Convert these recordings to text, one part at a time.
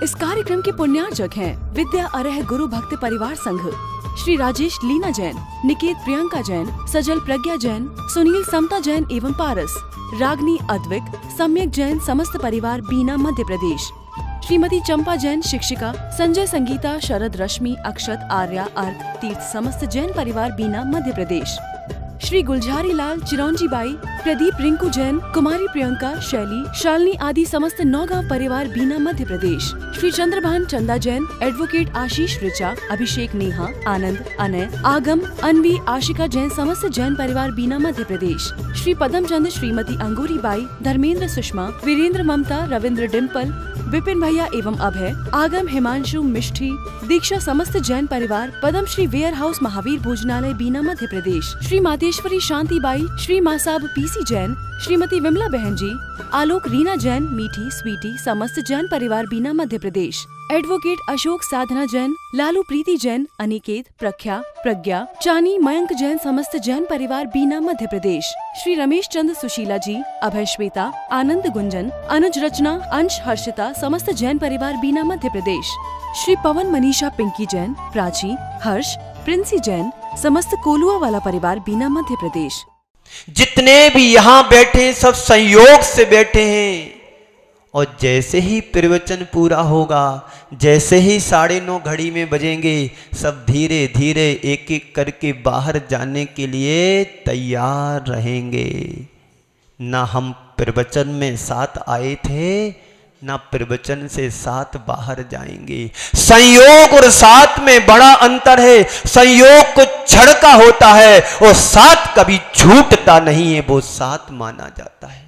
इस कार्यक्रम के पुण्यार्जक हैं विद्या अरह गुरु भक्त परिवार संघ, श्री राजेश लीना जैन, निकेत प्रियंका जैन, सजल प्रज्ञा जैन, सुनील समता जैन एवं पारस, रागनी अद्विक, सम्यक जैन समस्त परिवार बीना मध्य प्रदेश, श्रीमती चंपा जैन शिक्षिका, संजय संगीता, शरद रश्मि, अक्षत, आर्या, अर्क, तीर्थ समस्त जैन परिवार बीना मध्य प्रदेश, श्री गुलझारी लाल, चिरौंजी बाई, प्रदीप, रिंकू जैन, कुमारी प्रियंका, शैली, शालिनी आदि समस्त नौगांव परिवार बीना मध्य प्रदेश, श्री चंद्रभान चंदा जैन, एडवोकेट आशीष ऋचा, अभिषेक, नेहा, आनंद, अनय, आगम, अनवी, आशिका जैन समस्त जैन परिवार बीना मध्य प्रदेश, श्री पदम चंद, श्रीमती अंगूरी बाई, धर्मेंद्र, सुषमा, वीरेंद्र, ममता, रविंद्र, डिम्पल, विपिन भैया एवं अभय, आगम, हिमांशु, मिष्ठी, दीक्षा समस्त जैन परिवार पदम श्री वेयर हाउस महावीर भोजनालय बीना मध्य प्रदेश, श्री मातेश्वरी शांति by, Shri Masab PC Jain, Shrimati Vimla बहन जी, आलोक, रीना जैन, मीठी, स्वीटी समस्त जैन परिवार बीना मध्य प्रदेश, एडवोकेट अशोक, साधना जैन, लालू, प्रीति जैन, अनिकेत, प्रख्या, प्रज्ञा, चानी, मयंक जैन समस्त जैन परिवार बीना मध्य प्रदेश, श्री रमेश चंद, सुशीला जी, अभय, श्वेता, आनंद, गुंजन, अनुज, रचना, अंश, हर्षिता समस्त जैन परिवार बीना मध्य प्रदेश, श्री पवन, मनीषा, पिंकी जैन, प्राची, हर्ष, प्रिंसी जैन समस्त कोलुआ वाला परिवार बीना मध्य प्रदेश। जितने भी यहाँ बैठे सब संयोग से बैठे हैं, और जैसे ही प्रवचन पूरा होगा, जैसे ही 9:30 घड़ी में बजेंगे, सब धीरे धीरे एक एक करके बाहर जाने के लिए तैयार रहेंगे। ना हम प्रवचन में साथ आए थे, ना प्रवचन से साथ बाहर जाएंगे। संयोग और साथ में बड़ा अंतर है। संयोग को क्षण का होता है और साथ कभी छूटता नहीं है, वो साथ माना जाता है।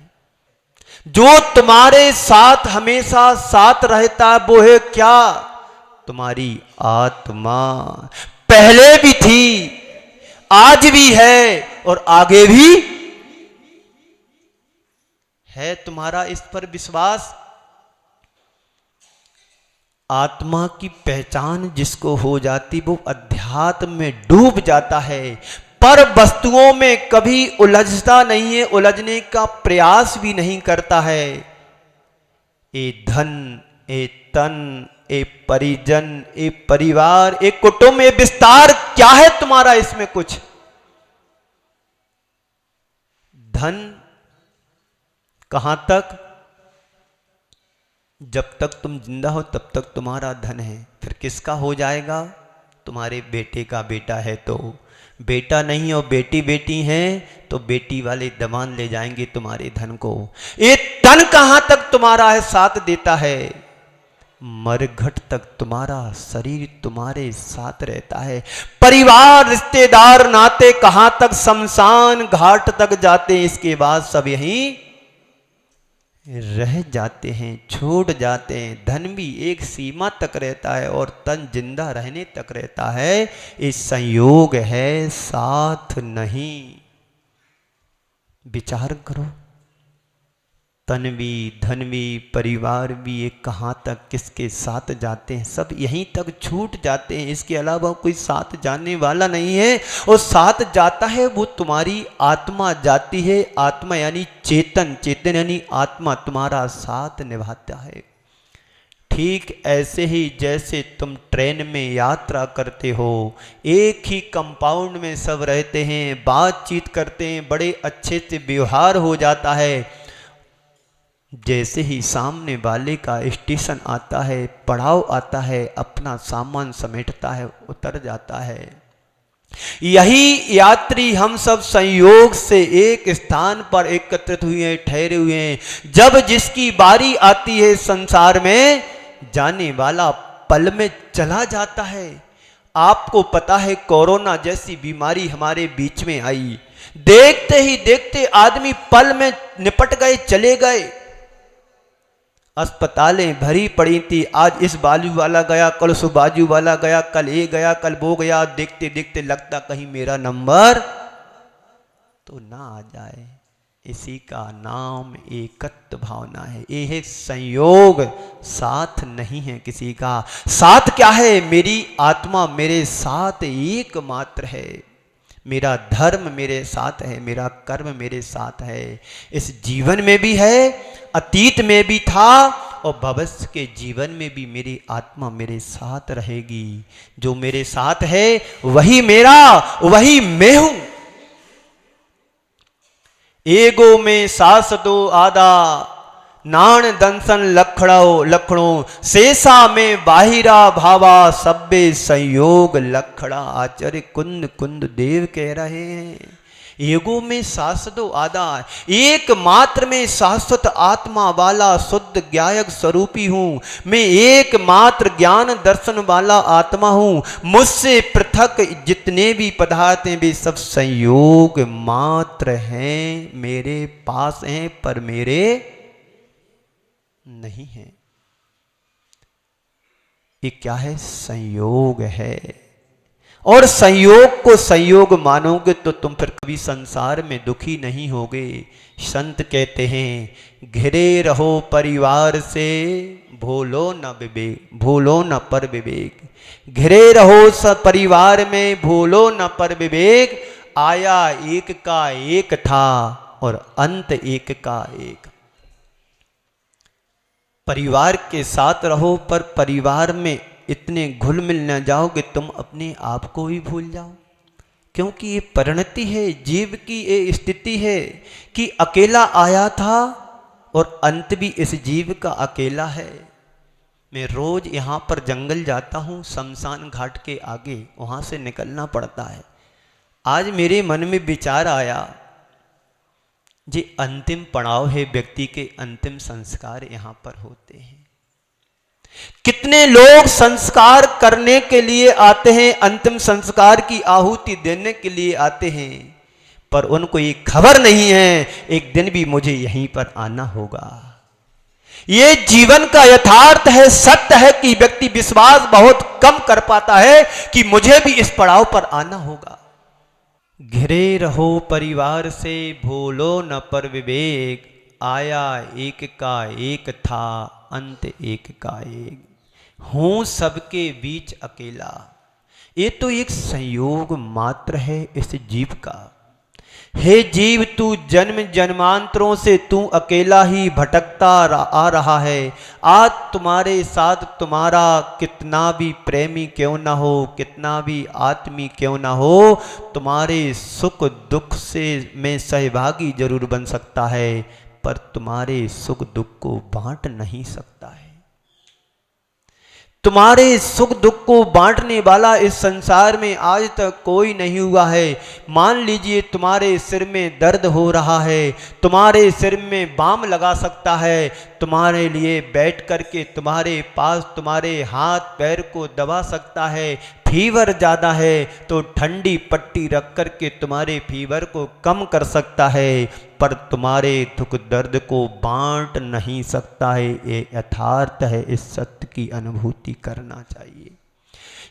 जो तुम्हारे साथ हमेशा साथ रहता है वो है क्या? तुम्हारी आत्मा। पहले भी थी, आज भी है और आगे भी है। तुम्हारा इस पर विश्वास? आत्मा की पहचान जिसको हो जाती वो अध्यात्म में डूब जाता है, पर वस्तुओं में कभी उलझता नहीं है, उलझने का प्रयास भी नहीं करता है। ए धन, ए तन, ए परिजन, ए परिवार, ए कुटुंब, ए विस्तार, क्या है तुम्हारा इसमें कुछ? धन कहां तक? जब तक तुम जिंदा हो तब तक तुम्हारा धन है, फिर किसका हो जाएगा? तुम्हारे बेटे का बेटा है तो बेटा नहीं, और बेटी बेटी हैं तो बेटी वाले दबान ले जाएंगे तुम्हारे धन को। ये तन कहां तक तुम्हारा है, साथ देता है? मरघट तक तुम्हारा शरीर तुम्हारे साथ रहता है। परिवार, रिश्तेदार, नाते कहां तक? शमशान घाट तक जाते हैं, इसके बाद सब यहीं रह जाते हैं, छोड़ जाते हैं। धन भी एक सीमा तक रहता है और तन जिंदा रहने तक रहता है। ये संयोग है, साथ नहीं। विचार करो, तन भी, धन भी, परिवार भी, ये कहाँ तक किसके साथ जाते हैं? सब यहीं तक छूट जाते हैं। इसके अलावा कोई साथ जाने वाला नहीं है। और साथ जाता है वो तुम्हारी आत्मा जाती है। आत्मा यानी चेतन, चेतन यानी आत्मा तुम्हारा साथ निभाता है। ठीक ऐसे ही जैसे तुम ट्रेन में यात्रा करते हो, एक ही कंपाउंड में सब रहते हैं, बातचीत करते हैं, बड़े अच्छे से व्यवहार हो जाता है। जैसे ही सामने वाले का स्टेशन आता है, पड़ाव आता है, अपना सामान समेटता है, उतर जाता है। यही यात्री हम सब संयोग से एक स्थान पर एकत्रित हुए हैं, ठहरे हुए हैं। जब जिसकी बारी आती है संसार में, जाने वाला पल में चला जाता है। आपको पता है कोरोना जैसी बीमारी हमारे बीच में आई, देखते ही देखते आदमी पल में निपट गए, चले गए। अस्पतालें भरी पड़ी थी। आज इस बाजू वाला गया, कल उस बाजू वाला गया, कल ये गया, कल वो गया। देखते देखते लगता कहीं मेरा नंबर तो ना आ जाए। इसी का नाम एकत्व भावना है। ये है संयोग, साथ नहीं है किसी का। साथ क्या है? मेरी आत्मा मेरे साथ एकमात्र है। मेरा धर्म मेरे साथ है, मेरा कर्म मेरे साथ है। इस जीवन में भी है, अतीत में भी था और भविष्य के जीवन में भी मेरी आत्मा मेरे साथ रहेगी। जो मेरे साथ है वही मेरा, वही मैं हूं। एगो में सास दो आदा, नाण दंसन लखड़ो शेषा में बाहिरा भावा, सब्बे संयोग लखड़ा। आचार्य कुंद कुंद देव कह रहे हैं एगो में शाश्वतो आदा, एक मात्र में शाश्वत आत्मा वाला शुद्ध ज्ञायक स्वरूपी हूं। मैं एक मात्र ज्ञान दर्शन वाला आत्मा हूं। मुझसे पृथक जितने भी पदार्थ हैं वे सब संयोग मात्र हैं, मेरे पास हैं पर मेरे नहीं है। ये क्या है? संयोग है। और संयोग को संयोग मानोगे तो तुम फिर कभी संसार में दुखी नहीं होगे। संत कहते हैं घिरे रहो परिवार से, भूलो न विवेक, भूलो न पर विवेक। घिरे रहो परिवार में, भूलो न पर विवेक। आया एक का एक था और अंत एक का एक। परिवार के साथ रहो पर परिवार में इतने घुल मिल न जाओ कि तुम अपने आप को ही भूल जाओ। क्योंकि ये परिणति है, जीव की ये स्थिति है कि अकेला आया था और अंत भी इस जीव का अकेला है। मैं रोज यहाँ पर जंगल जाता हूँ, शमशान घाट के आगे, वहाँ से निकलना पड़ता है। आज मेरे मन में विचार आया, ये अंतिम पड़ाव है, व्यक्ति के अंतिम संस्कार यहाँ पर होते हैं। कितने लोग संस्कार करने के लिए आते हैं, अंतिम संस्कार की आहुति देने के लिए आते हैं, पर उनको ये खबर नहीं है एक दिन भी मुझे यहीं पर आना होगा। ये जीवन का यथार्थ है, सत्य है कि व्यक्ति विश्वास बहुत कम कर पाता है कि मुझे भी इस पड़ाव पर आना होगा। घिरे रहो परिवार से, भूलो न पर विवेक। आया एक का एक था, अंत एक का एक। हूं सबके बीच अकेला। ये तो एक संयोग मात्र है इस जीव का। हे जीव, तू जन्म जन्मांतरों से तू अकेला ही भटकता आ रहा है। आज तुम्हारे साथ तुम्हारा कितना भी प्रेमी क्यों ना हो, कितना भी आत्मी क्यों ना हो, तुम्हारे सुख दुख से मैं सहभागी जरूर बन सकता है, पर तुम्हारे सुख दुख को बांट नहीं सकता है। तुम्हारे सुख दुख को बांटने वाला इस संसार में आज तक कोई नहीं हुआ है। मान लीजिए तुम्हारे सिर में दर्द हो रहा है, तुम्हारे सिर में बाम लगा सकता है, तुम्हारे लिए बैठ करके तुम्हारे पास तुम्हारे हाथ पैर को दबा सकता है। फीवर ज़्यादा है तो ठंडी पट्टी रख करके तुम्हारे फीवर को कम कर सकता है, पर तुम्हारे दुख दर्द को बांट नहीं सकता है। ये यथार्थ है, इस सत्य की अनुभूति करना चाहिए।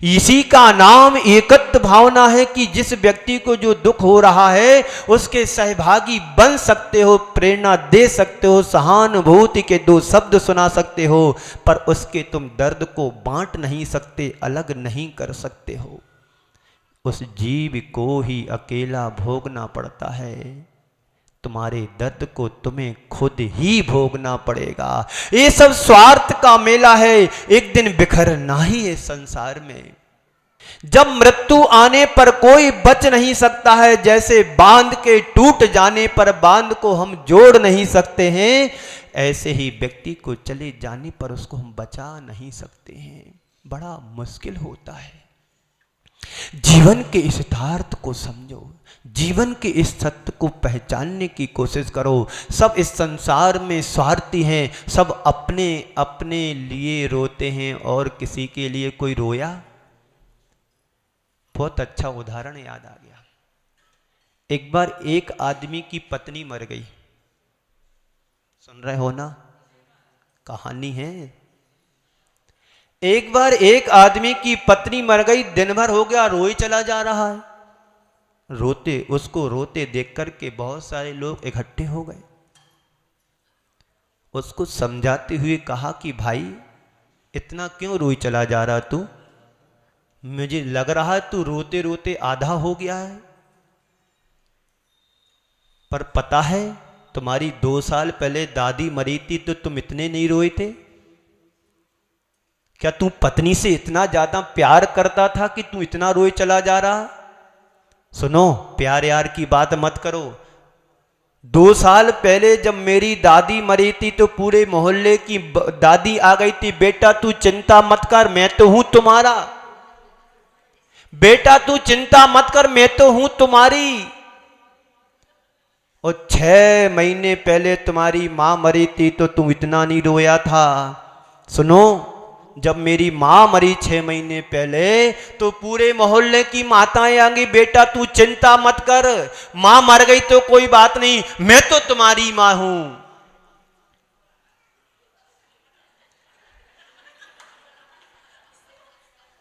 इसी का नाम एकत्व भावना है कि जिस व्यक्ति को जो दुख हो रहा है उसके सहभागी बन सकते हो, प्रेरणा दे सकते हो, सहानुभूति के दो शब्द सुना सकते हो, पर उसके तुम दर्द को बांट नहीं सकते, अलग नहीं कर सकते हो। उस जीव को ही अकेला भोगना पड़ता है। तुम्हारे दर्द को तुम्हें खुद ही भोगना पड़ेगा। ये सब स्वार्थ का मेला है, एक दिन बिखरना ही है संसार में। जब मृत्यु आने पर कोई बच नहीं सकता है, जैसे बांध के टूट जाने पर बांध को हम जोड़ नहीं सकते हैं, ऐसे ही व्यक्ति को चले जाने पर उसको हम बचा नहीं सकते हैं। बड़ा मुश्किल होता है। जीवन के इस यथार्थ को समझो, जीवन के इस सत्य को पहचानने की कोशिश करो। सब इस संसार में स्वार्थी हैं, सब अपने अपने लिए रोते हैं और किसी के लिए कोई रोया। बहुत अच्छा उदाहरण याद आ गया। एक बार एक आदमी की पत्नी मर गई। सुन रहे हो ना, कहानी है। एक बार एक आदमी की पत्नी मर गई, दिन भर हो गया रोई चला जा रहा है। रोते उसको रोते देख करके बहुत सारे लोग इकट्ठे हो गए। उसको समझाते हुए कहा कि भाई इतना क्यों रोई चला जा रहा तू? मुझे लग रहा है तू रोते रोते आधा हो गया है। पर पता है तुम्हारी 2 साल पहले दादी मरी थी तो तुम इतने नहीं रोए थे। क्या तू पत्नी से इतना ज्यादा प्यार करता था कि तू इतना रोए चला जा रहा? सुनो, प्यार यार की बात मत करो। 2 साल पहले जब मेरी दादी मरी थी तो पूरे मोहल्ले की दादी आ गई थी, बेटा तू चिंता मत कर, मैं तो हूं तुम्हारा। बेटा तू चिंता मत कर, मैं तो हूं तुम्हारी। और 6 महीने पहले तुम्हारी मां मरी थी तो तू इतना नहीं रोया था। सुनो, जब मेरी मां मरी 6 महीने पहले तो पूरे मोहल्ले की माताएं आ गई, बेटा तू चिंता मत कर, मां मर गई तो कोई बात नहीं, मैं तो तुम्हारी मां हूं।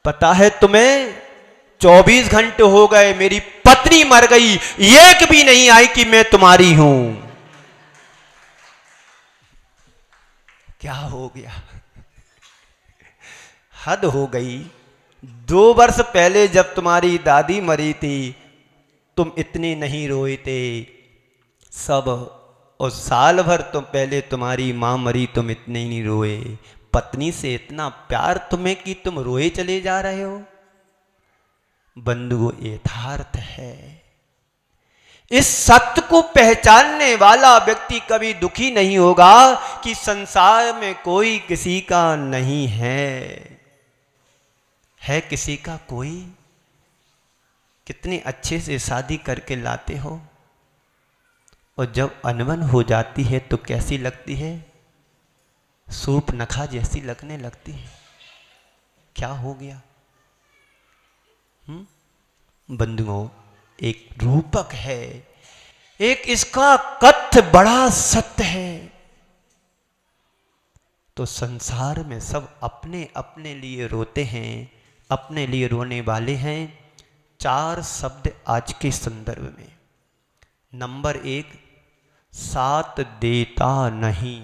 पता है तुम्हें, 24 घंटे हो गए, मेरी पत्नी मर गई, एक भी नहीं आई कि मैं तुम्हारी हूं। क्या हो गया? हद हो गई। 2 वर्ष पहले जब तुम्हारी दादी मरी थी तुम इतने नहीं रोए थे सब, और साल भर तुम पहले तुम्हारी मां मरी तुम इतने ही नहीं रोए। पत्नी से इतना प्यार तुम्हें कि तुम रोए चले जा रहे हो। बंधुओं, यथार्थ है। इस सत्य को पहचानने वाला व्यक्ति कभी दुखी नहीं होगा कि संसार में कोई किसी का नहीं है किसी का कोई? कितने अच्छे से शादी करके लाते हो और जब अनबन हो जाती है तो कैसी लगती है? सूप नखा जैसी लगने लगती है। क्या हो गया? बंधुओं, एक रूपक है, एक इसका कथ्य बड़ा सत्य है। तो संसार में सब अपने अपने लिए रोते हैं, अपने लिए रोने वाले हैं। 4 शब्द आज के संदर्भ में। नंबर 1, साथ देता नहीं।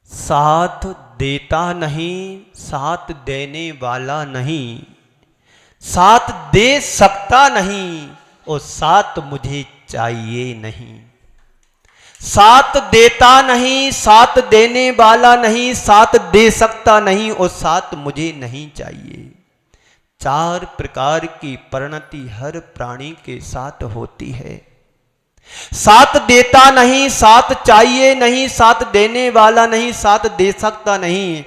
साथ देता नहीं, साथ देने वाला नहीं, साथ दे सकता नहीं और साथ मुझे चाहिए नहीं। साथ देता नहीं, साथ देने वाला नहीं, साथ दे सकता नहीं और साथ मुझे नहीं चाहिए। 4 प्रकार की परिणति हर प्राणी के साथ होती है। साथ देता नहीं, साथ चाहिए नहीं, साथ देने वाला नहीं, साथ दे सकता नहीं।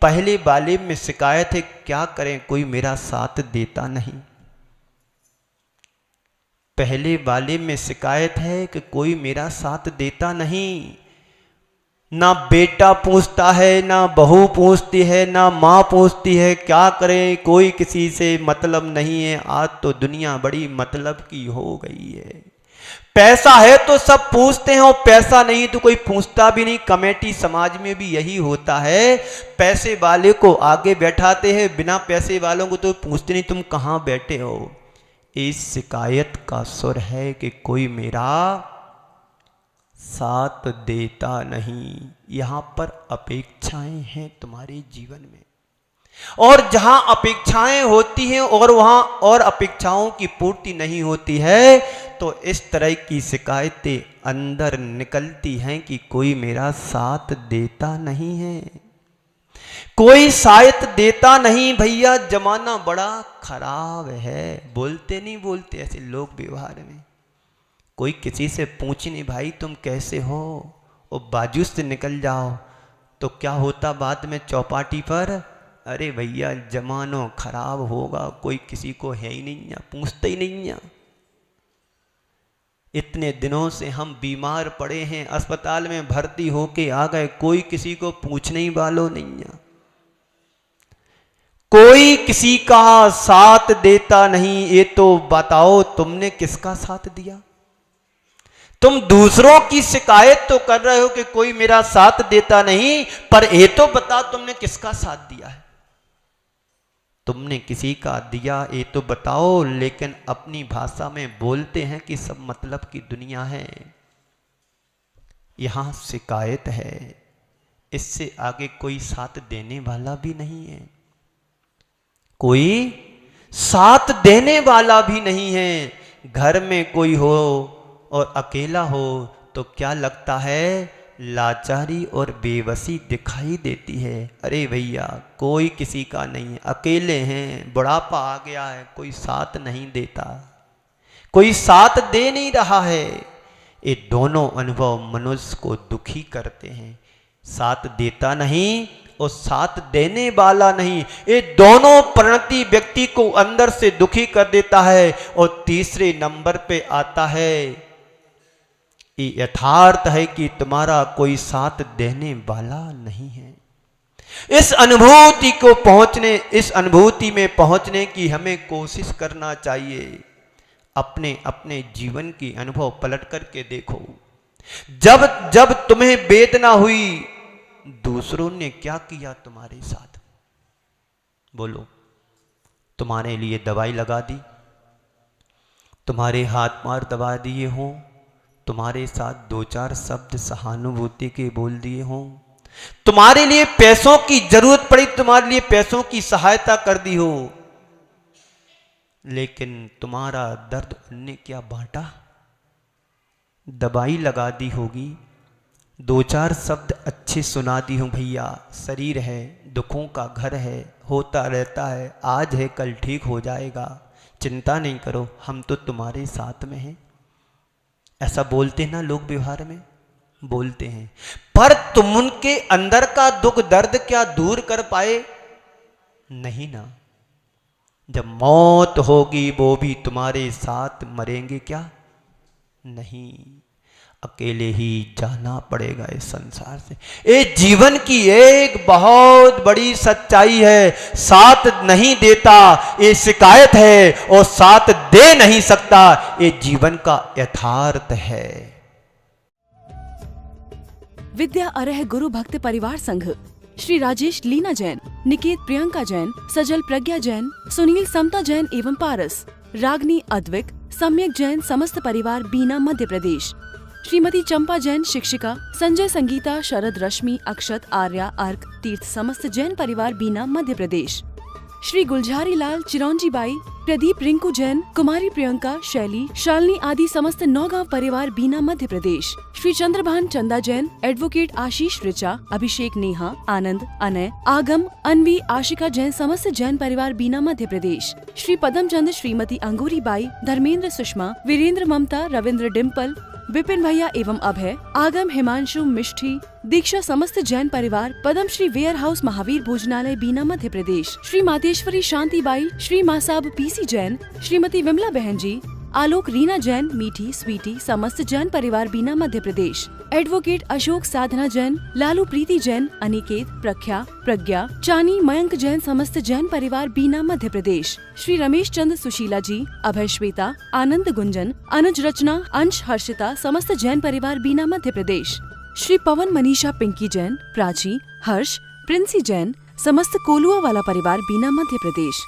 पहले वाले में शिकायत है, क्या करें कोई मेरा साथ देता नहीं। पहले वाले में शिकायत है कि कोई मेरा साथ देता नहीं। ना बेटा पूछता है, ना बहू पूछती है, ना माँ पूछती है, क्या करें कोई किसी से मतलब नहीं है। आज तो दुनिया बड़ी मतलब की हो गई है। पैसा है तो सब पूछते हैं और पैसा नहीं तो कोई पूछता भी नहीं। कमेटी समाज में भी यही होता है, पैसे वाले को आगे बैठाते हैं, बिना पैसे वालों को तो पूछते नहीं तुम कहाँ बैठे हो। इस शिकायत का सुर है कि कोई मेरा साथ देता नहीं। यहां पर अपेक्षाएं हैं तुम्हारे जीवन में, और जहां अपेक्षाएं होती हैं और वहां और अपेक्षाओं की पूर्ति नहीं होती है तो इस तरह की शिकायतें अंदर निकलती हैं कि कोई मेरा साथ देता नहीं है, कोई शायद देता नहीं। भैया जमाना बड़ा खराब है। बोलते नहीं बोलते ऐसे लोग व्यवहार में। कोई किसी से पूछ नहीं भाई तुम कैसे हो, और बाजू से निकल जाओ तो क्या होता बाद में चौपाटी पर, अरे भैया जमानो खराब होगा, कोई किसी को है ही नहीं, पूछते ही नहीं। इतने दिनों से हम बीमार पड़े हैं, अस्पताल में भर्ती होके आ गए, कोई किसी को पूछने वालों नहीं। कोई किसी का साथ देता नहीं। ये तो बताओ तुमने किसका साथ दिया? तुम दूसरों की शिकायत तो कर रहे हो कि कोई मेरा साथ देता नहीं, पर ये तो बताओ तुमने किसका साथ दिया है? तुमने किसी का दिया ये तो बताओ। लेकिन अपनी भाषा में बोलते हैं कि सब मतलब की दुनिया है। यहां शिकायत है, इससे आगे कोई साथ देने वाला भी नहीं है, कोई साथ देने वाला भी नहीं है। घर में कोई हो और अकेला हो तो क्या लगता है, लाचारी और बेबसी दिखाई देती है। अरे भैया कोई किसी का नहीं है, अकेले हैं, बुढ़ापा आ गया है, कोई साथ नहीं देता, कोई साथ दे नहीं रहा है। ये दोनों अनुभव मनुष्य को दुखी करते हैं। साथ देता नहीं और साथ देने वाला नहीं, ये दोनों परिणति व्यक्ति को अंदर से दुखी कर देता है। और तीसरे नंबर पे आता है ये यथार्थ है कि तुम्हारा कोई साथ देने वाला नहीं है। इस अनुभूति को पहुंचने, इस अनुभूति में पहुंचने की हमें कोशिश करना चाहिए। अपने अपने जीवन की अनुभव पलट करके देखो। जब जब तुम्हें वेदना हुई, दूसरों ने क्या किया तुम्हारे साथ? बोलो। तुम्हारे लिए दवाई लगा दी, तुम्हारे हाथ मार दबा दिए हों, तुम्हारे साथ दो चार शब्द सहानुभूति के बोल दिए हों, तुम्हारे लिए पैसों की जरूरत पड़ी, तुम्हारे लिए पैसों की सहायता कर दी हो, लेकिन तुम्हारा दर्द उनने क्या बांटा? दवाई लगा दी होगी, दो चार शब्द अच्छे सुना दी हूँ, भैया शरीर है, दुखों का घर है, होता रहता है, आज है कल ठीक हो जाएगा, चिंता नहीं करो, हम तो तुम्हारे साथ में हैं। ऐसा बोलते ना लोग, व्यवहार में बोलते हैं, पर तुम उनके अंदर का दुख दर्द क्या दूर कर पाए? नहीं ना। जब मौत होगी वो भी तुम्हारे साथ मरेंगे क्या? नहीं, अकेले ही जाना पड़ेगा इस संसार से। ये जीवन की एक बहुत बड़ी सच्चाई है। साथ नहीं देता ये शिकायत है, और साथ दे नहीं सकता ये जीवन का यथार्थ है। विद्या अरह गुरु भक्त परिवार संघ श्री राजेश लीना जैन, निकेत प्रियंका जैन, सजल प्रज्ञा जैन, सुनील समता जैन एवं पारस, रागनी अद्विक, सम्यक जैन समस्त परिवार बीना मध्य प्रदेश, श्रीमती चंपा जैन शिक्षिका, संजय संगीता, शरद रश्मि, अक्षत, आर्या, अर्क, तीर्थ समस्त जैन परिवार बीना मध्य प्रदेश, श्री गुलझारी लाल, चिरौंजी बाई, प्रदीप, रिंकू जैन, कुमारी प्रियंका, शैली, शालिनी आदि समस्त नौगांव परिवार बीना मध्य प्रदेश, श्री चंद्रभान चंदा जैन, एडवोकेट आशीष ऋचा, अभिषेक, नेहा, आनंद, अनय, आगम, अनवी, आशिका जैन समस्त जैन परिवार बीना मध्य प्रदेश, श्री पदम चंद, श्रीमती अंगूरी बाई, धर्मेंद्र, सुषमा, वीरेंद्र, ममता, रविंद्र, डिम्पल, विपिन भैया एवं अभय, आगम, हिमांशु, मिष्ठी, दीक्षा समस्त जैन परिवार पद्म श्री वेयर हाउस महावीर भोजनालय बीना मध्य प्रदेश, श्री मातेश्वरी शांति by, Shri Masab PC Jain, Shrimati Vimla बहन जी, आलोक, रीना जैन, मीठी, स्वीटी समस्त जैन परिवार बीना मध्य प्रदेश, एडवोकेट अशोक, साधना जैन, लालू, प्रीति जैन, अनिकेत, प्रख्या, प्रज्ञा, चानी, मयंक जैन समस्त जैन परिवार बीना मध्य प्रदेश, श्री रमेश चंद, सुशीला जी, अभय, श्वेता, आनंद, गुंजन, अनुज, रचना, अंश, हर्षिता समस्त जैन परिवार बीना मध्य प्रदेश, श्री पवन, मनीषा, पिंकी जैन, प्राची, हर्ष, प्रिंसी जैन समस्त कोलुआ वाला परिवार बीना मध्य प्रदेश।